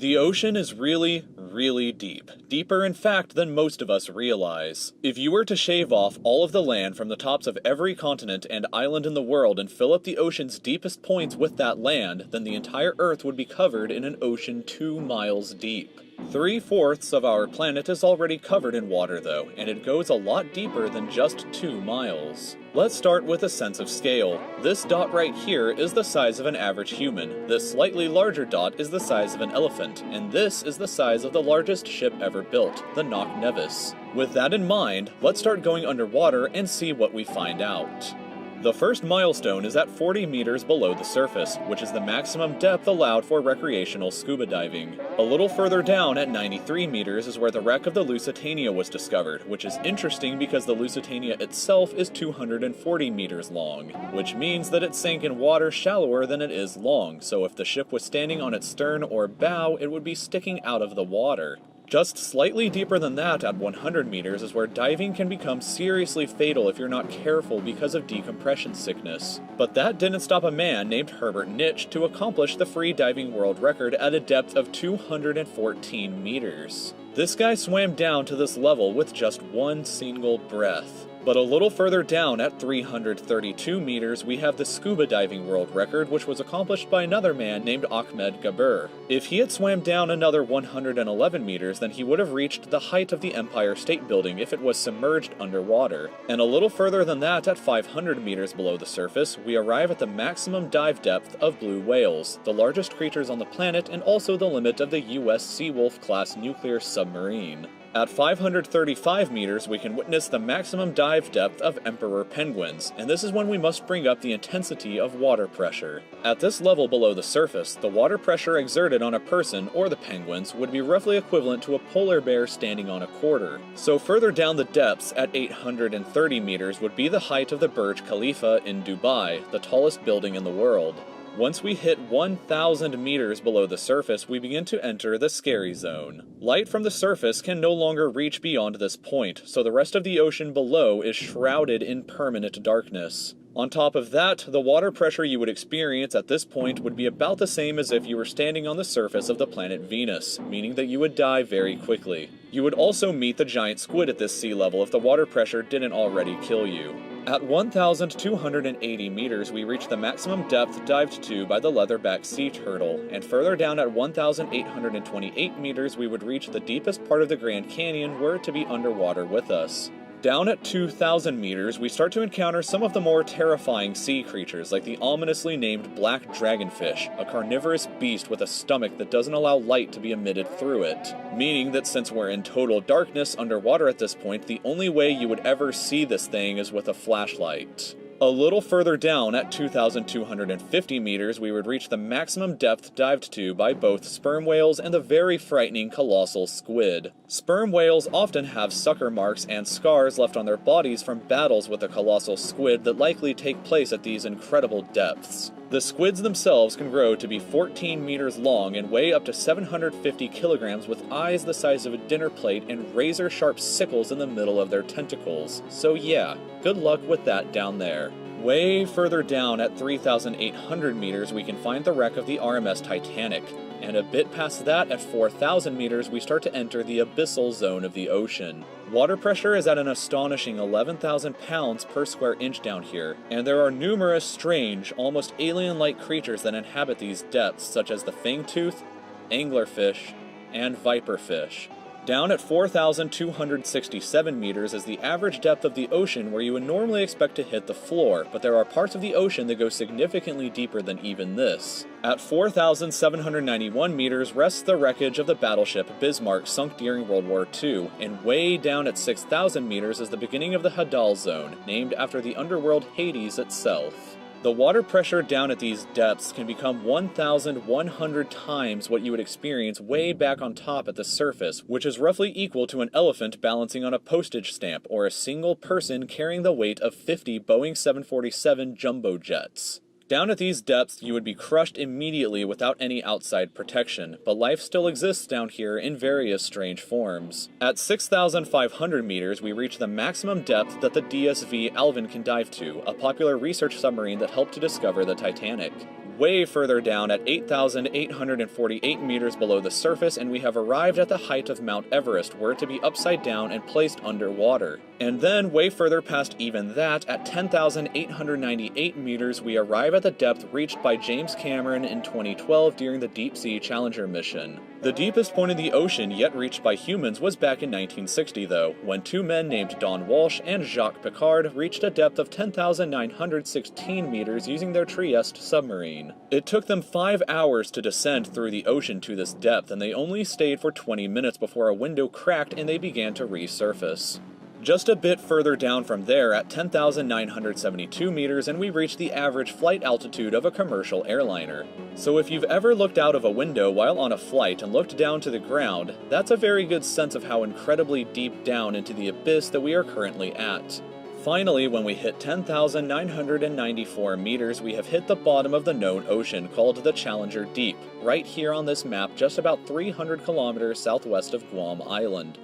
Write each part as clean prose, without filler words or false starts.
The ocean is really, really deep. Deeper, in fact, than most of us realize. If you were to shave off all of the land from the tops of every continent and island in the world and fill up the ocean's deepest points with that land, then the entire Earth would be covered in an ocean 2 miles deep. 3/4 of our planet is already covered in water though, and it goes a lot deeper than just 2 miles. Let's start with a sense of scale. This dot right here is the size of an average human, this slightly larger dot is the size of an elephant, and this is the size of the largest ship ever built, the Knock Nevis. With that in mind, let's start going underwater and see what we find out. The first milestone is at 40 meters below the surface, which is the maximum depth allowed for recreational scuba diving. A little further down at 93 meters is where the wreck of the Lusitania was discovered, which is interesting because the Lusitania itself is 240 meters long, which means that it sank in water shallower than it is long, so if the ship was standing on its stern or bow, it would be sticking out of the water. Just slightly deeper than that at 100 meters is where diving can become seriously fatal if you're not careful because of decompression sickness. But that didn't stop a man named Herbert Nitsch to accomplish the free diving world record at a depth of 214 meters. This guy swam down to this level with just one single breath. But a little further down at 332 meters, we have the scuba diving world record, which was accomplished by another man named Ahmed Gabir. If he had swam down another 111 meters, then he would have reached the height of the Empire State Building if it was submerged underwater. And a little further than that, at 500 meters below the surface, we arrive at the maximum dive depth of blue whales, the largest creatures on the planet and also the limit of the US Seawolf class nuclear submarine. At 535 meters, we can witness the maximum dive depth of emperor penguins, and this is when we must bring up the intensity of water pressure. At this level below the surface, the water pressure exerted on a person, or the penguins, would be roughly equivalent to a polar bear standing on a quarter. So further down the depths, at 830 meters, would be the height of the Burj Khalifa in Dubai, the tallest building in the world. Once we hit 1,000 meters below the surface, we begin to enter the scary zone. Light from the surface can no longer reach beyond this point, so the rest of the ocean below is shrouded in permanent darkness. On top of that, the water pressure you would experience at this point would be about the same as if you were standing on the surface of the planet Venus, meaning that you would die very quickly. You would also meet the giant squid at this sea level if the water pressure didn't already kill you. At 1,280 meters, we reach the maximum depth dived to by the leatherback sea turtle, and further down at 1,828 meters, we would reach the deepest part of the Grand Canyon were it to be underwater with us. Down at 2,000 meters, we start to encounter some of the more terrifying sea creatures, like the ominously named black dragonfish, a carnivorous beast with a stomach that doesn't allow light to be emitted through it. Meaning that since we're in total darkness underwater at this point, the only way you would ever see this thing is with a flashlight. A little further down, at 2,250 meters, we would reach the maximum depth dived to by both sperm whales and the very frightening colossal squid. Sperm whales often have sucker marks and scars left on their bodies from battles with the colossal squid that likely take place at these incredible depths. The squids themselves can grow to be 14 meters long and weigh up to 750 kilograms with eyes the size of a dinner plate and razor-sharp sickles in the middle of their tentacles. So yeah, good luck with that down there. Way further down at 3,800 meters, we can find the wreck of the RMS Titanic. And a bit past that, at 4,000 meters, we start to enter the abyssal zone of the ocean. Water pressure is at an astonishing 11,000 pounds per square inch down here, and there are numerous strange, almost alien-like creatures that inhabit these depths, such as the fangtooth, anglerfish, and viperfish. Down at 4,267 meters is the average depth of the ocean where you would normally expect to hit the floor, but there are parts of the ocean that go significantly deeper than even this. At 4,791 meters rests the wreckage of the battleship Bismarck sunk during World War II, and way down at 6,000 meters is the beginning of the Hadal Zone, named after the underworld Hades itself. The water pressure down at these depths can become 1,100 times what you would experience way back on top at the surface, which is roughly equal to an elephant balancing on a postage stamp or a single person carrying the weight of 50 Boeing 747 jumbo jets. Down at these depths, you would be crushed immediately without any outside protection, but life still exists down here in various strange forms. At 6,500 meters, we reach the maximum depth that the DSV Alvin can dive to, a popular research submarine that helped to discover the Titanic. way further down at 8,848 meters below the surface, and we have arrived at the height of Mount Everest, were it to be upside down and placed underwater. And then, way further past even that, at 10,898 meters, we arrive at the depth reached by James Cameron in 2012 during the Deep Sea Challenger mission. The deepest point in the ocean yet reached by humans was back in 1960, though, when two men named Don Walsh and Jacques Piccard reached a depth of 10,916 meters using their Trieste submarine. It took them 5 hours to descend through the ocean to this depth, and they only stayed for 20 minutes before a window cracked and they began to resurface. Just a bit further down from there, at 10,972 meters, and we reach the average flight altitude of a commercial airliner. So if you've ever looked out of a window while on a flight and looked down to the ground, that's a very good sense of how incredibly deep down into the abyss that we are currently at. Finally, when we hit 10,994 meters, we have hit the bottom of the known ocean called the Challenger Deep, right here on this map just about 300 kilometers southwest of Guam Island.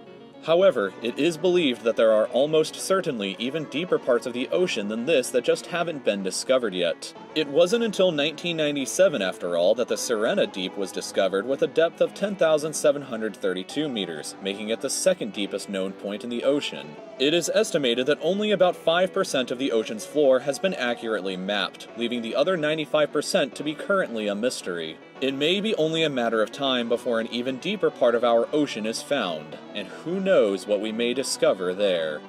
However, it is believed that there are almost certainly even deeper parts of the ocean than this that just haven't been discovered yet. It wasn't until 1997, after all, that the Sirena Deep was discovered with a depth of 10,732 meters, making it the second deepest known point in the ocean. It is estimated that only about 5% of the ocean's floor has been accurately mapped, leaving the other 95% to be currently a mystery. It may be only a matter of time before an even deeper part of our ocean is found, and who knows what we may discover there.